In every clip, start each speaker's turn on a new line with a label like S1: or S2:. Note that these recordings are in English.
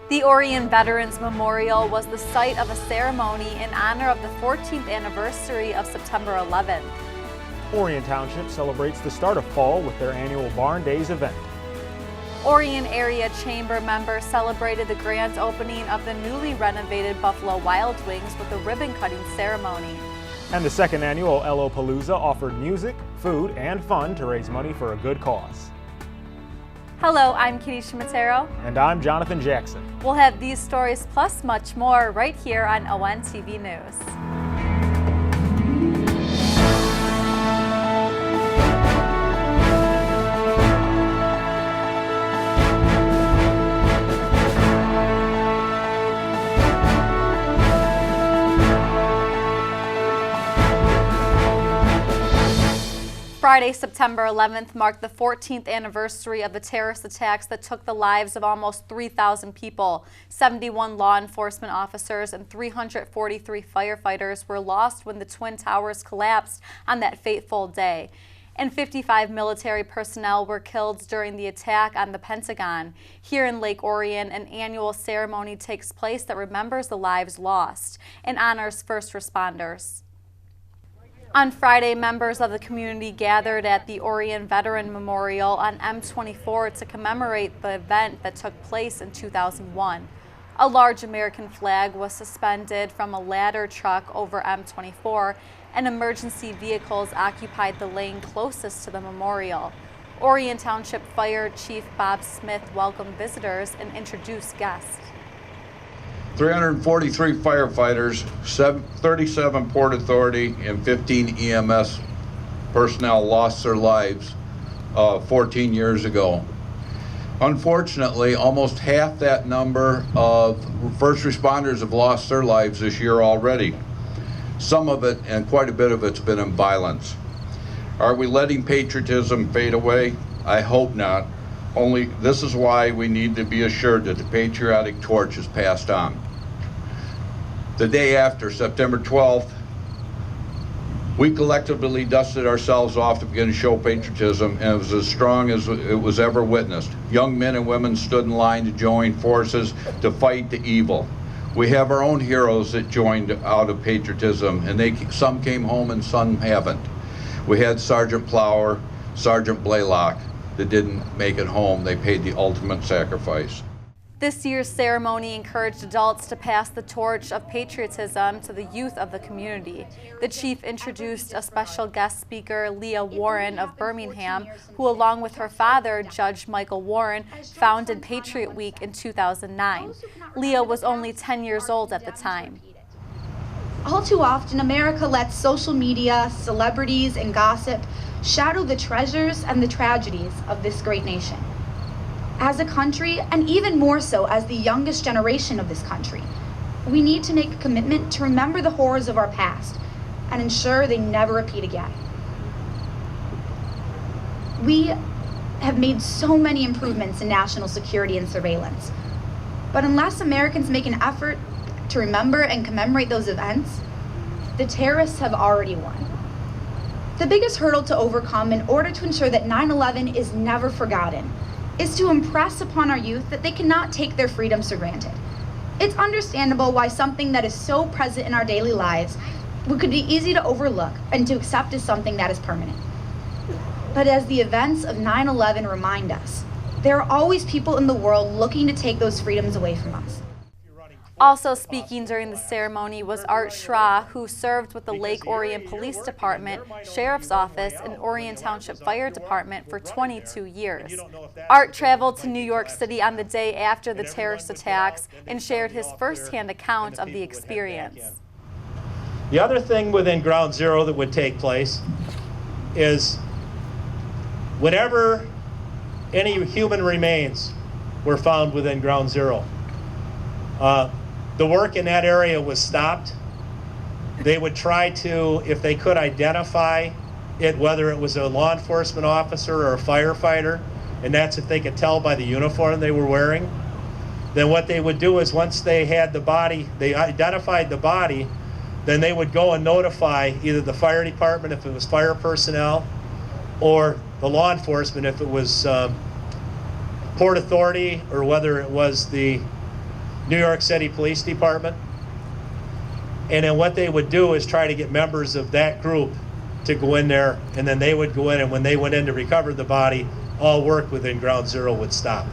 S1: The Orion Veterans Memorial was the site of a ceremony in honor of the 14th anniversary of September 11th.
S2: Orion Township celebrates the start of fall with their annual Barn Daze event.
S1: Orion Area Chamber members celebrated the grand opening of the newly renovated Buffalo Wild Wings with a ribbon-cutting ceremony.
S2: And the second annual LO-Palooza offered music, food, and fun to raise money for a good cause.
S1: Hello, I'm Ciaramitaro.
S2: And I'm Jonathan Jackson.
S1: We'll have these stories plus much more right here on ONTV News. Friday, September 11th marked the 14th anniversary of the terrorist attacks that took the lives of almost 3,000 people. 71 law enforcement officers and 343 firefighters were lost when the Twin Towers collapsed on that fateful day. And 55 military personnel were killed during the attack on the Pentagon. Here in Lake Orion, an annual ceremony takes place that remembers the lives lost and honors first responders. On Friday, members of the community gathered at the Orion Veteran Memorial on M24 to commemorate the event that took place in 2001. A large American flag was suspended from a ladder truck over M24, and emergency vehicles occupied the lane closest to the memorial. Orion Township Fire Chief Bob Smith welcomed visitors and introduced guests.
S3: 343 firefighters, 37 Port Authority, and 15 EMS personnel lost their lives 14 years ago. Unfortunately, almost half that number of first responders have lost their lives this year already. Some of it, and quite a bit of it's been in violence. Are we letting patriotism fade away? I hope not. Only this is why we need to be assured that the patriotic torch is passed on. The day after, September 12th, we collectively dusted ourselves off to begin to show patriotism, and it was as strong as it was ever witnessed. Young men and women stood in line to join forces to fight the evil. We have our own heroes that joined out of patriotism, and some came home and some haven't. We had Sergeant Plower, Sergeant Blaylock that didn't make it home. They paid the ultimate sacrifice.
S1: This year's ceremony encouraged adults to pass the torch of patriotism to the youth of the community. The chief introduced a special guest speaker, Leah Warren of Birmingham, who along with her father, Judge Michael Warren, founded Patriot Week in 2009. Leah was only 10 years old at the time.
S4: All too often, America lets social media, celebrities, and gossip shadow the treasures and the tragedies of this great nation. As a country, and even more so as the youngest generation of this country, we need to make a commitment to remember the horrors of our past and ensure they never repeat again. We have made so many improvements in national security and surveillance, but unless Americans make an effort to remember and commemorate those events, the terrorists have already won. The biggest hurdle to overcome in order to ensure that 9/11 is never forgotten is to impress upon our youth that they cannot take their freedoms for granted. It's understandable why something that is so present in our daily lives could be easy to overlook and to accept as something that is permanent. But as the events of 9/11 remind us, there are always people in the world looking to take those freedoms away from us.
S1: Also speaking during the ceremony was Art Schra, who served with the Lake Orion Police Department, Sheriff's Office, and Orion Township Fire Department for 22 years. Art traveled to New York City on the day after the terrorist attacks and shared his firsthand account of the experience.
S5: The other thing within Ground Zero that would take place is whenever any human remains were found within Ground Zero, the work in that area was stopped. They would try to, if they could identify it, whether it was a law enforcement officer or a firefighter, and that's if they could tell by the uniform they were wearing, then what they would do is once they had the body, they identified the body, then they would go and notify either the fire department if it was fire personnel, or the law enforcement if it was Port Authority, or whether it was the New York City Police Department. And then what they would do is try to get members of that group to go in there, and then they would go in, and when they went in to recover the body, all work within Ground Zero would stop.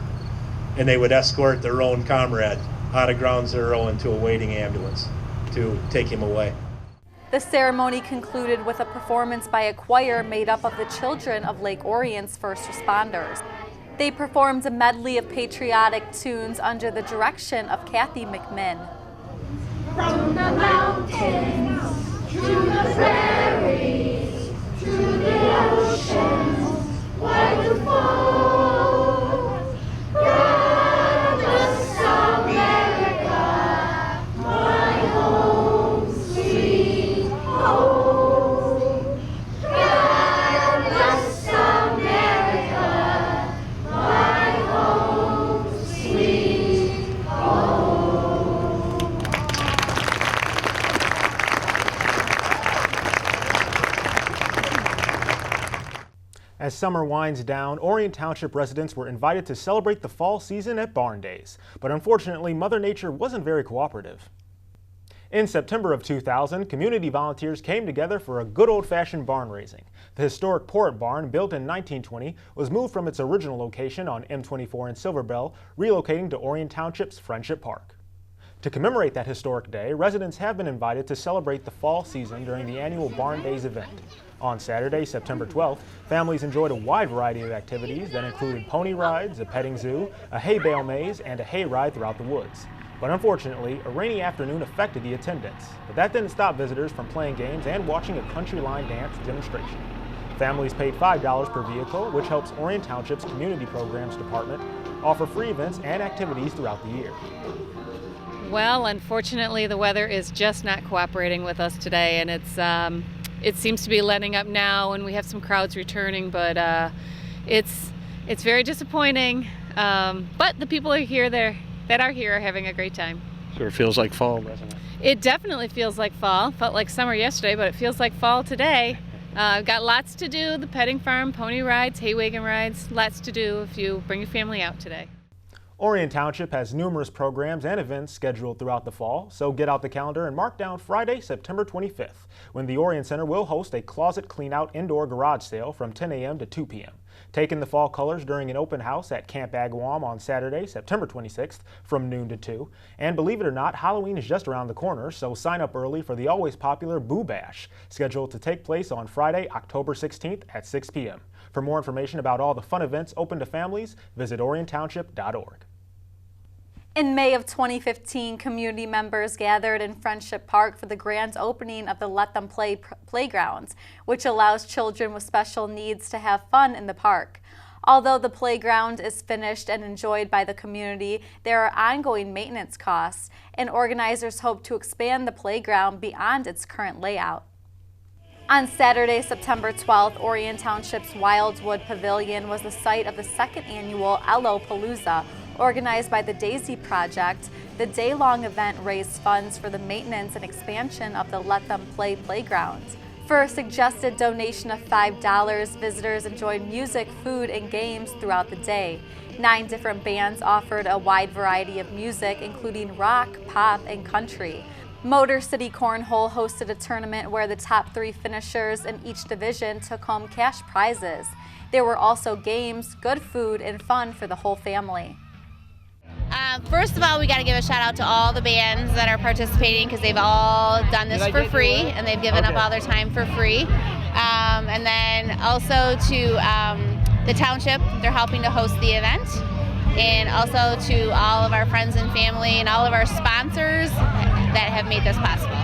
S5: And they would escort their own comrade out of Ground Zero into a waiting ambulance to take him away.
S1: The ceremony concluded with a performance by a choir made up of the children of Lake Orion's first responders. They performed a medley of patriotic tunes under the direction of Kathy McMinn.
S6: From the mountains to the prairies to the oceans, wide to fold. God bless America, my home, sweet home. God bless America, my home, sweet home.
S2: As summer winds down, Orion Township residents were invited to celebrate the fall season at Barn Daze, but unfortunately, Mother Nature wasn't very cooperative. In September of 2000, community volunteers came together for a good old-fashioned barn raising. The historic Port Barn, built in 1920, was moved from its original location on M24 in Silver Bell, relocating to Orion Township's Friendship Park. To commemorate that historic day, residents have been invited to celebrate the fall season during the annual Barn Daze event. On Saturday, September 12th, families enjoyed a wide variety of activities that included pony rides, a petting zoo, a hay bale maze, and a hay ride throughout the woods. But unfortunately, a rainy afternoon affected the attendance. But that didn't stop visitors from playing games and watching a country line dance demonstration. Families paid $5 per vehicle, which helps Orion Township's Community Programs Department offer free events and activities throughout the year.
S7: Well, unfortunately, the weather is just not cooperating with us today, and it seems to be letting up now, and we have some crowds returning, but it's very disappointing. But the people that are here are having a great time.
S8: Sure feels like fall, doesn't it?
S7: It definitely feels like fall. Felt like summer yesterday, but it feels like fall today. Got lots to do: the petting farm, pony rides, hay wagon rides. Lots to do if you bring your family out today.
S2: Orion Township has numerous programs and events scheduled throughout the fall, so get out the calendar and mark down Friday, September 25th, when the Orion Center will host a closet clean-out indoor garage sale from 10 a.m. to 2 p.m. Take in the fall colors during an open house at Camp Agawam on Saturday, September 26th from noon to 2. And believe it or not, Halloween is just around the corner, so sign up early for the always popular Boo Bash, scheduled to take place on Friday, October 16th at 6 p.m. For more information about all the fun events open to families, visit oriontownship.org.
S1: In May of 2015, community members gathered in Friendship Park for the grand opening of the Let Them Play playgrounds, which allows children with special needs to have fun in the park. Although the playground is finished and enjoyed by the community, there are ongoing maintenance costs, and organizers hope to expand the playground beyond its current layout. On Saturday, September 12th, Orion Township's Wildwood Pavilion was the site of the second annual LO-Palooza, organized by the Daze Project. The day-long event raised funds for the maintenance and expansion of the Let Them Play playground. For a suggested donation of $5, visitors enjoyed music, food, and games throughout the day. 9 different bands offered a wide variety of music, including rock, pop, and country. Motor City Cornhole hosted a tournament where the top 3 finishers in each division took home cash prizes. There were also games, good food, and fun for the whole family.
S9: First of all, we got to give a shout out to all the bands that are participating, because they've all done this for free, and they've given up all their time for free. And then also to the township, they're helping to host the event. And also to all of our friends and family and all of our sponsors that have made this possible.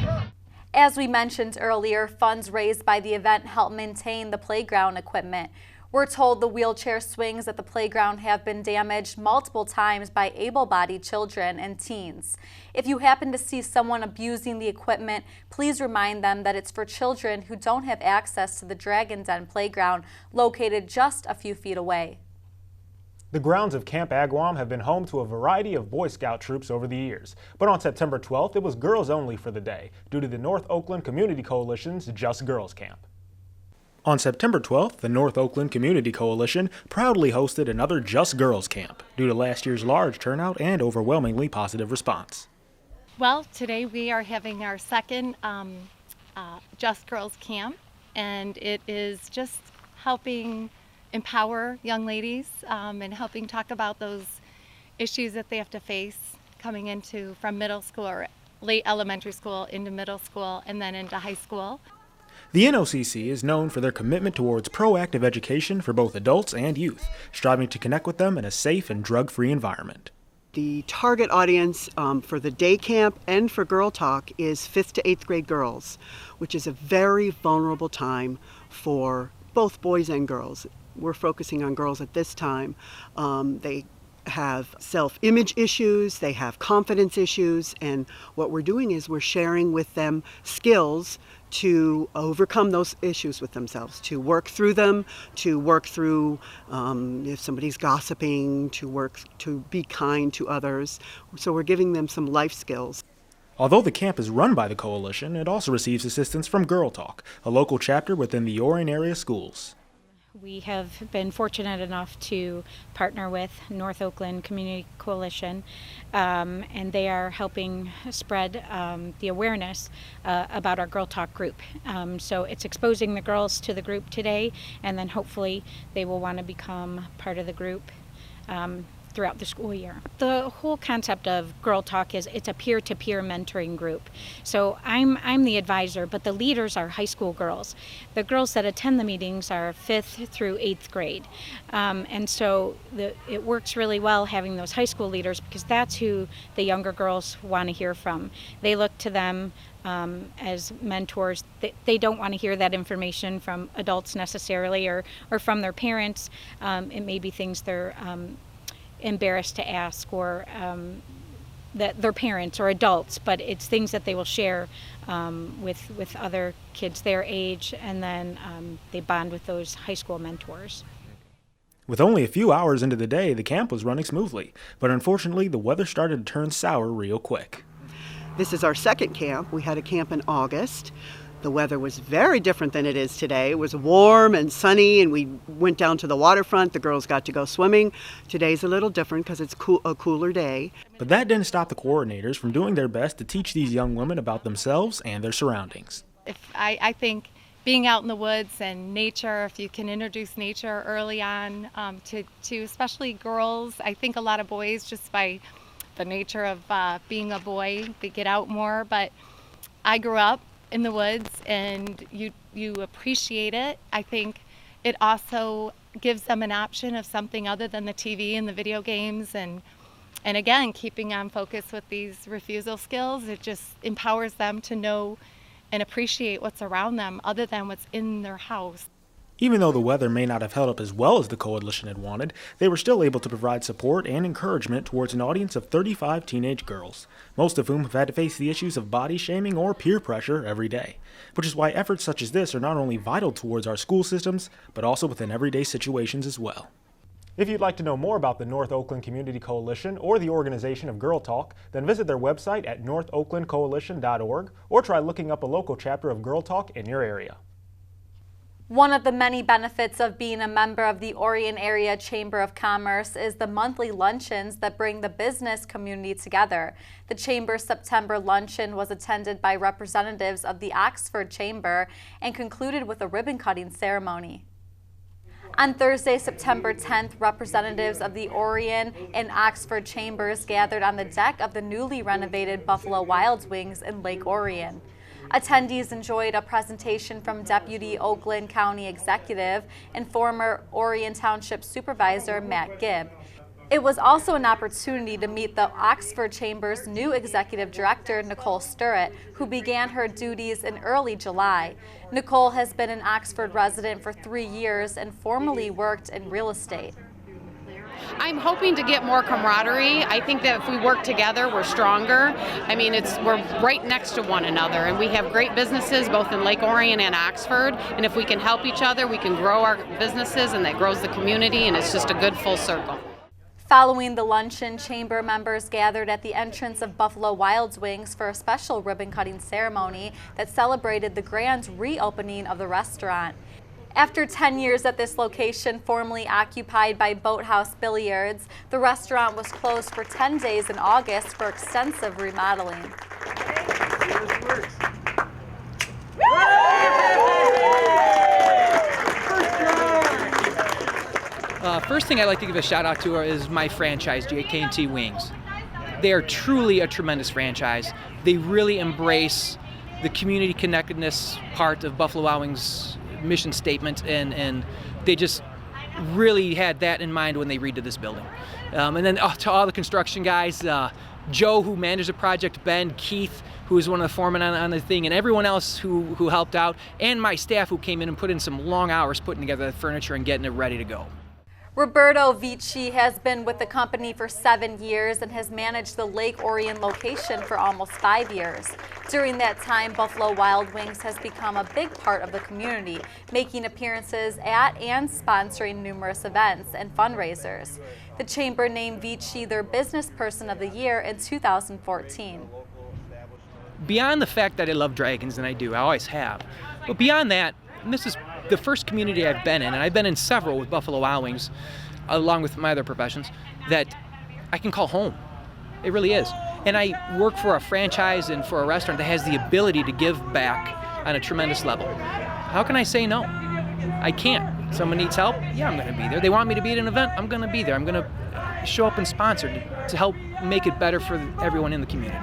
S1: As we mentioned earlier, funds raised by the event help maintain the playground equipment. We're told the wheelchair swings at the playground have been damaged multiple times by able-bodied children and teens. If you happen to see someone abusing the equipment, please remind them that it's for children who don't have access to the Dragon Den playground, located just a few feet away.
S2: The grounds of Camp Agawam have been home to a variety of Boy Scout troops over the years, but on September 12th, it was girls only for the day, due to the North Oakland Community Coalition's Just Girls Camp. On September 12th, the North Oakland Community Coalition proudly hosted another Just Girls camp due to last year's large turnout and overwhelmingly positive response.
S10: Well, today we are having our second Just Girls camp, and it is just helping empower young ladies and helping talk about those issues that they have to face coming into from middle school or late elementary school into middle school and then into high school.
S2: The NOCC is known for their commitment towards proactive education for both adults and youth, striving to connect with them in a safe and drug-free environment.
S11: The target audience for the day camp and for Girl Talk is 5th to 8th grade girls, which is a very vulnerable time for both boys and girls. We're focusing on girls at this time. They have self-image issues, they have confidence issues, and what we're doing is we're sharing with them skills to overcome those issues with themselves, to work through them, to work through if somebody's gossiping, to be kind to others. So we're giving them some life skills.
S2: Although the camp is run by the coalition, it also receives assistance from Girl Talk, a local chapter within the Orion area schools.
S12: We have been fortunate enough to partner with North Oakland Community Coalition, and they are helping spread the awareness about our Girl Talk group. So it's exposing the girls to the group today, and then hopefully they will want to become part of the group throughout the school year. The whole concept of Girl Talk is it's a peer-to-peer mentoring group. So I'm the advisor, but the leaders are high school girls. The girls that attend the meetings are 5th through 8th grade. And so it works really well having those high school leaders because that's who the younger girls want to hear from. They look to them as mentors. They don't want to hear that information from adults necessarily or from their parents. It may be things they're embarrassed to ask or that their parents or adults, but it's things that they will share with other kids their age, and then they bond with those high school mentors.
S2: With only a few hours into the day, the camp was running smoothly, but unfortunately the weather started to turn sour real quick.
S11: This is our second camp. We had a camp in August. The weather was very different than it is today. It was warm and sunny, and we went down to the waterfront. The girls got to go swimming. Today's a little different because it's a cooler day.
S2: But that didn't stop the coordinators from doing their best to teach these young women about themselves and their surroundings.
S10: I think being out in the woods and nature, if you can introduce nature early on to especially girls, I think a lot of boys, just by the nature of being a boy, they get out more. But I grew up in the woods, and you appreciate it. I think it also gives them an option of something other than the TV and the video games, and again, keeping on focus with these refusal skills, it just empowers them to know and appreciate what's around them other than what's in their house.
S2: Even though the weather may not have held up as well as the coalition had wanted, they were still able to provide support and encouragement towards an audience of 35 teenage girls, most of whom have had to face the issues of body shaming or peer pressure every day, which is why efforts such as this are not only vital towards our school systems, but also within everyday situations as well. If you'd like to know more about the North Oakland Community Coalition or the organization of Girl Talk, then visit their website at northoaklandcoalition.org or try looking up a local chapter of Girl Talk in your area.
S1: One of the many benefits of being a member of the Orion Area Chamber of Commerce is the monthly luncheons that bring the business community together. The Chamber's September luncheon was attended by representatives of the Oxford Chamber and concluded with a ribbon-cutting ceremony. On Thursday, September 10th, representatives of the Orion and Oxford Chambers gathered on the deck of the newly renovated Buffalo Wild Wings in Lake Orion. Attendees enjoyed a presentation from Deputy Oakland County Executive and former Orion Township Supervisor Matt Gibb. It was also an opportunity to meet the Oxford Chamber's new Executive Director, Nicole Sturrett, who began her duties in early July. Nicole has been an Oxford resident for 3 years and formerly worked in real estate.
S13: I'm hoping to get more camaraderie. I think that if we work together, we're stronger. I mean, we're right next to one another, and we have great businesses both in Lake Orion and Oxford, and if we can help each other, we can grow our businesses, and that grows the community, and it's just a good full circle.
S1: Following the luncheon, Chamber members gathered at the entrance of Buffalo Wild Wings for a special ribbon-cutting ceremony that celebrated the grand reopening of the restaurant. After 10 years at this location, formerly occupied by Boathouse Billiards, the restaurant was closed for 10 days in August for extensive remodeling.
S14: First thing I'd like to give a shout out to is my franchise, JK&T Wings. They are truly a tremendous franchise. They really embrace the community connectedness part of Buffalo Wild Wings' mission statement, and they just really had that in mind when they redid this building. And then to all the construction guys, Joe, who managed the project, Ben, Keith, who was one of the foremen on the thing, and everyone else who helped out, and my staff who came in and put in some long hours putting together the furniture and getting it ready to go.
S1: Roberto Vici has been with the company for 7 years and has managed the Lake Orion location for almost 5 years. During that time, Buffalo Wild Wings has become a big part of the community, making appearances at and sponsoring numerous events and fundraisers. The Chamber named Vici their Business Person of the Year in 2014.
S14: Beyond the fact that I love dragons, and I do, I always have, but beyond that, this is the first community I've been in, and I've been in several with Buffalo Wild Wings, along with my other professions, that I can call home. It really is. And I work for a franchise and for a restaurant that has the ability to give back on a tremendous level. How can I say no? I can't. Someone needs help? Yeah, I'm going to be there. They want me to be at an event? I'm going to be there. I'm going to show up and sponsor to help make it better for everyone in the community.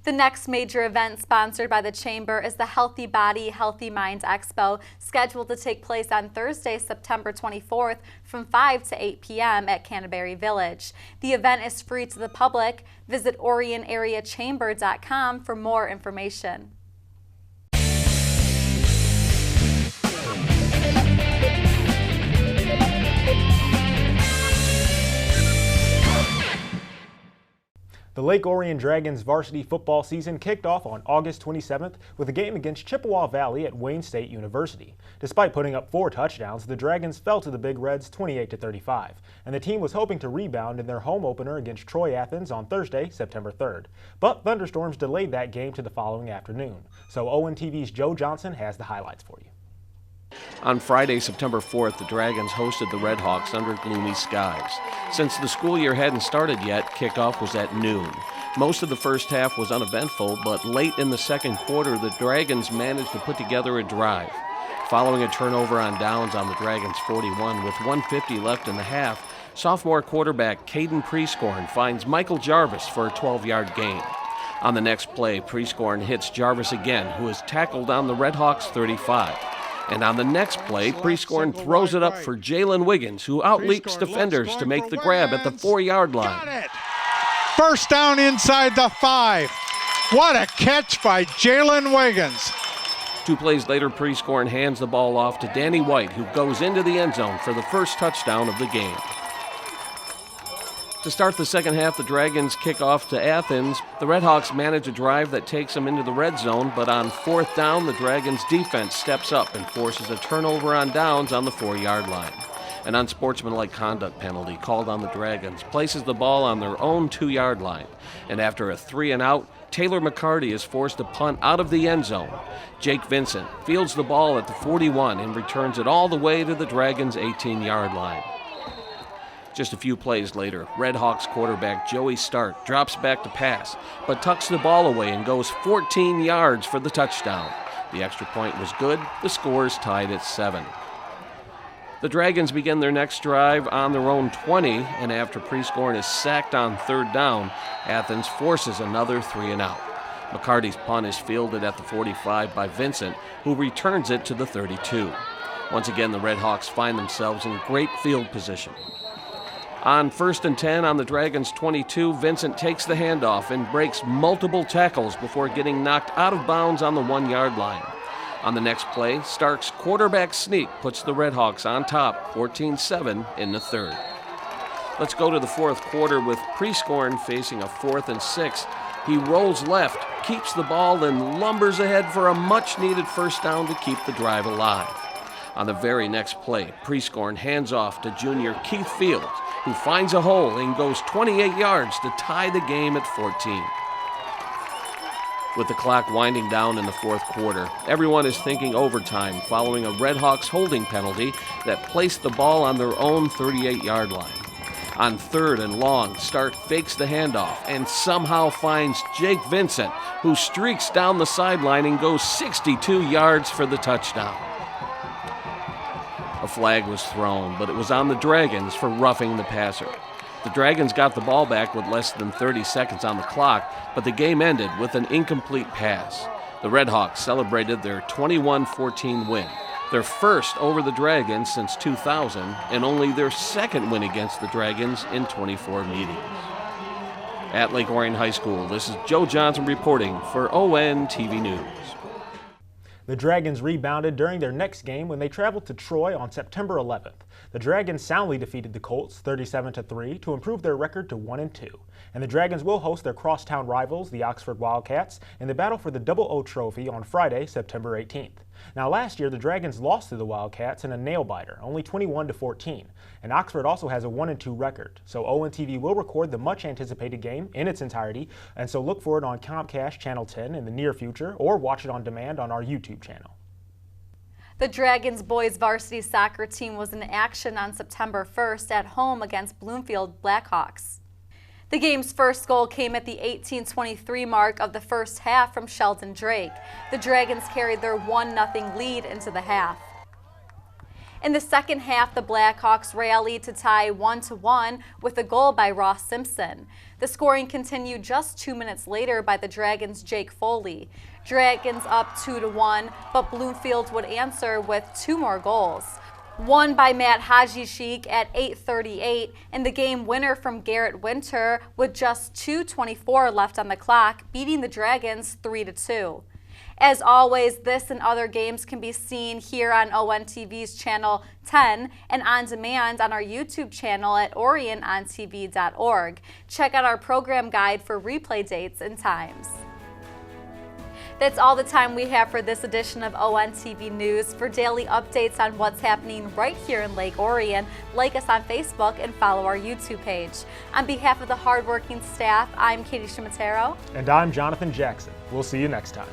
S1: The next major event sponsored by the Chamber is the Healthy Body, Healthy Minds Expo, scheduled to take place on Thursday, September 24th from 5 to 8 p.m. at Canterbury Village. The event is free to the public. Visit OrionAreaChamber.com for more information.
S2: The Lake Orion Dragons varsity football season kicked off on August 27th with a game against Chippewa Valley at Wayne State University. Despite putting up 4 touchdowns, the Dragons fell to the Big Reds 28-35, and the team was hoping to rebound in their home opener against Troy Athens on Thursday, September 3rd. But thunderstorms delayed that game to the following afternoon. So ONTV's Joe Johnson has the highlights for you.
S15: On Friday, September 4th, the Dragons hosted the Red Hawks under gloomy skies. Since the school year hadn't started yet, kickoff was at noon. Most of the first half was uneventful, but late in the second quarter, the Dragons managed to put together a drive. Following a turnover on downs on the Dragons' 41 with 1:50 left in the half, sophomore quarterback Caden Prescorn finds Michael Jarvis for a 12-yard gain. On the next play, Prescorn hits Jarvis again, who is tackled on the Red Hawks' 35. And on the next play, Prescorn throws it up for Jalen Wiggins, who outleaps defenders to make the grab at the 4-yard line.
S16: First down inside the 5. What a catch by Jalen Wiggins.
S15: 2 plays later, Prescorn hands the ball off to Danny White, who goes into the end zone for the first touchdown of the game. To start the second half, the Dragons kick off to Athens. The Red Hawks manage a drive that takes them into the red zone, but on 4th down, the Dragons' defense steps up and forces a turnover on downs on the 4-yard line. An unsportsmanlike conduct penalty called on the Dragons places the ball on their own 2-yard line. And after a 3-and-out, Taylor McCarty is forced to punt out of the end zone. Jake Vincent fields the ball at the 41 and returns it all the way to the Dragons' 18-yard line. Just a few plays later, Red Hawks quarterback Joey Stark drops back to pass, but tucks the ball away and goes 14 yards for the touchdown. The extra point was good. The score is tied at 7. The Dragons begin their next drive on their own 20, and after Prescorn is sacked on 3rd down, Athens forces another 3-and-out. McCarty's punt is fielded at the 45 by Vincent, who returns it to the 32. Once again, the Red Hawks find themselves in great field position. On 1st and 10 on the Dragons' 22, Vincent takes the handoff and breaks multiple tackles before getting knocked out of bounds on the 1-yard line. On the next play, Stark's quarterback sneak puts the Red Hawks on top, 14-7 in the 3rd. Let's go to the 4th quarter with Prescorn facing a 4th and 6. He rolls left, keeps the ball, and lumbers ahead for a much-needed first down to keep the drive alive. On the very next play, Prescorn hands off to junior Keith Fields, who finds a hole and goes 28 yards to tie the game at 14. With the clock winding down in the fourth quarter, everyone is thinking overtime following a Redhawks holding penalty that placed the ball on their own 38-yard line. On 3rd and long, Stark fakes the handoff and somehow finds Jake Vincent, who streaks down the sideline and goes 62 yards for the touchdown. A flag was thrown, but it was on the Dragons for roughing the passer. The Dragons got the ball back with less than 30 seconds on the clock, but the game ended with an incomplete pass. The Redhawks celebrated their 21-14 win, their first over the Dragons since 2000, and only their second win against the Dragons in 24 meetings. At Lake Orion High School, this is Joe Johnson reporting for ONTV News.
S2: The Dragons rebounded during their next game when they traveled to Troy on September 11th. The Dragons soundly defeated the Colts 37-3 to improve their record to 1-2. And the Dragons will host their crosstown rivals, the Oxford Wildcats, in the battle for the Double O Trophy on Friday, September 18th. Now last year, the Dragons lost to the Wildcats in a nail-biter, only 21-14. And Oxford also has a 1-2 record, so ONTV will record the much-anticipated game in its entirety, and so look for it on Comcast Channel 10 in the near future, or watch it on demand on our YouTube channel.
S1: The Dragons boys varsity soccer team was in action on September 1st at home against Bloomfield Blackhawks. The game's first goal came at the 18:23 mark of the first half from Sheldon Drake. The Dragons carried their 1-0 lead into the half. In the second half, the Blackhawks rallied to tie 1-1 with a goal by Ross Simpson. The scoring continued just 2 minutes later by the Dragons' Jake Foley. Dragons up 2-1, but Bloomfield would answer with 2 more goals. One by Matt Haji Sheik at 8:38, and the game winner from Garrett Winter with just 2:24 left on the clock, beating the Dragons 3-2. As always, this and other games can be seen here on ONTV's Channel 10 and on demand on our YouTube channel at orionontv.org. Check out our program guide for replay dates and times. That's all the time we have for this edition of ONTV News. For daily updates on what's happening right here in Lake Orion, like us on Facebook and follow our YouTube page. On behalf of the hardworking staff, I'm Ciaramitaro.
S2: And I'm Jonathan Jackson. We'll see you next time.